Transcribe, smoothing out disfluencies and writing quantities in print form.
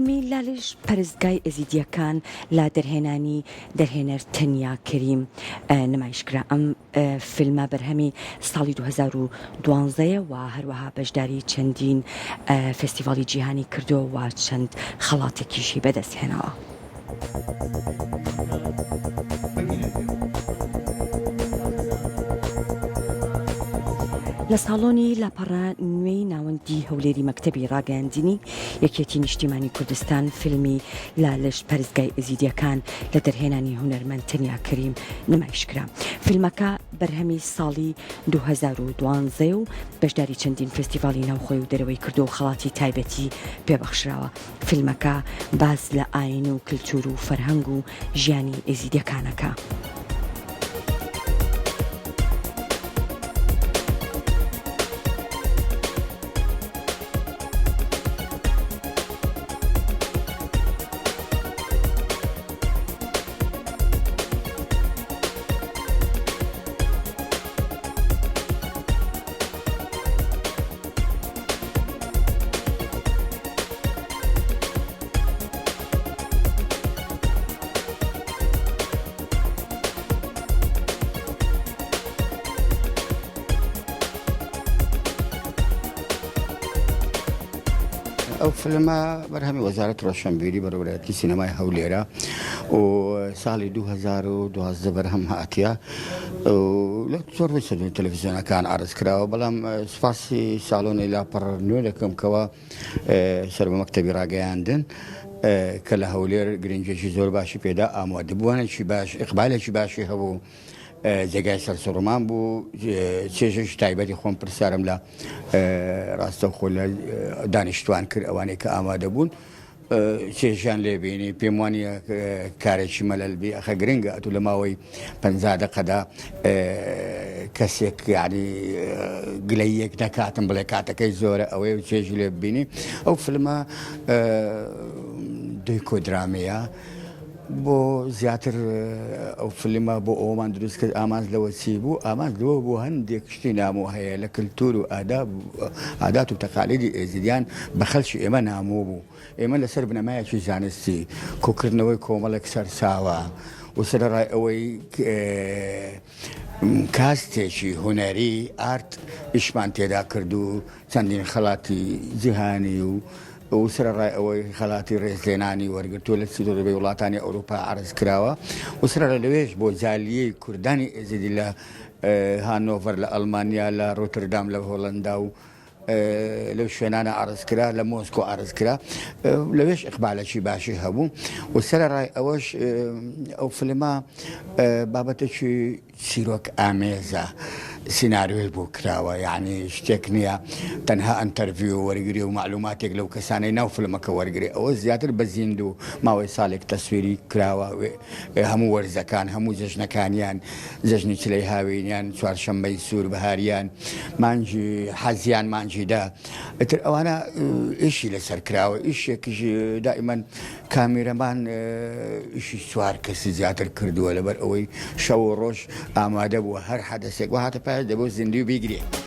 فیلمی لالش پەرستگای ئەزیدیەکان لا دەرهێنەر تەنیا کەریم نمایشکرا. ئەم فیلمە بەرهەمی ساڵی 2012 و هەروەها بەشداری چەندین فستیڤاڵی جیهانی کردو و چەند خەڵاتێکیشی بەدەستهێنەوە. لە ساڵۆنی لاپەڕە نوێی ناوەندی هەولێری مەکتەبی ڕاگەاندنی یەکێتی نیشتیمانی کوردستان فیلمی لالش پەرستگای ئەزیدیەکان لە دەرهێنانی هونەرمەند تەنیا کەریم نمایشکرا. فیلمەکە بەرهەمی ساڵی 2012 و بەشداری چەندین فستیڤاڵی ناوخۆی و دەرەوەی کردو و خەڵاتی تایبەتی پێبەخشراوە. فیلمەکە باس لە ئاین و کلتور و فەرهەنگ و ژیانی ئەزیدیەکانەکە. ئەو فیلمە بەرهەمی وەزارەت ڕۆشنبیری بەڕێوەبەرەتی سینەمای هەولێرە و ساڵی 2012 بەرهەم هاتیە لە زۆربەی سەردەمی تەلەڤیزیۆنەکان عەرض کراوە، بەڵام سوپاسی ساڵۆنی لاپەڕ نوێ دەکەم کەوە سەر بە مەکتەبی ڕاگەیاندن کە لە هەولێر گرنگێکی زۆر باشی پێدا ئامادەبووانێکی باش ئیقبالێکی باشی هەبوو، جێگای سەرسوڕمان بوو. چێژەی تایبەتی خۆم پرسیارم لە ڕاستەوخۆ لە دانیشتوان کرد ئەوانەی کە ئامادە بوون چێژیان لێبینی پێم وانە کارێکی مەلەلبی ئەخە گرنگە ئەتو لە ماوەی 50 دقەدا کەسێک یعنی گلەیەک نەکاتم بڵێ کاتەکەی زۆرە ئەوەی چێژی لێ ببینی. ئەو فیلمە دوی کۆدرامەیە بۆ زیاتر ئەو فیلمە بۆ ئەومان دروست کرد ئامانج لەوە چی بوو، ئامانج لەوە بۆ هەندێک شتی نامۆ هەیە لە کلتور و عادات و تەقالیدی ئێزیدیان بە خەڵکی ئێمە نامۆ بوو. ئێمە لەسەر بنەمایەکی زانستی کۆکردنەوەی کۆمەڵێک سەرچاوە و سەرڕای ئەوەی کاستێکی هونەری ئارت ئیشمان تێدا کرد و چەندین خەڵاتی جیهانی و سەرڕای ئەوەی خەڵاتی ڕێزلێنانی وەرگرتووە لە سیدۆربەی وڵاتانی ئەوروپا عەرض کراوە و سەرڕای لەوێش بۆ جالیەی کوردانی ئێزیدی لە هانۆڤەر لە ئەڵمانیا لە ڕۆتردام لە هۆڵەندا و لەو شوێنانە عەرض کرا، لە مۆسکۆ عەرض کرا، لەوێش ئیقبالێکی باشی هەبوو و سەرڕای ئەوەش ئەو فیلمە بابەتێکی چیرۆک ئامێزە سیناریۆی بۆ کراوە، یعنی شتێک نییە تەنها ئەنتەرڤیو وەرگری و معلوماتێک لەو کەسانەی ناو فیلمەکە وەرگری. ئەوە زیاتر بە زیند و ماوەی ساڵێک تەسویری کراوە، هەموو وەرزەکان، هەموو جەژنەکانیان، جەژنی چلەی هاوینیان، چوارشەممەی سوور بەهاریان، مانجی حەزیان، مانجی دا ئەتر ئەوانە ئیشی لەسەر کراوە، ئیشێکیش دائیمەن کامێرەمان ئیشی چوار کەسی زیاتر کردووە لەبەر ئەوەی شەو و ڕۆژ ئامادە بووە هەر حەدەسێک و هاتە پای دەبۆ زیندوی بیگرێ.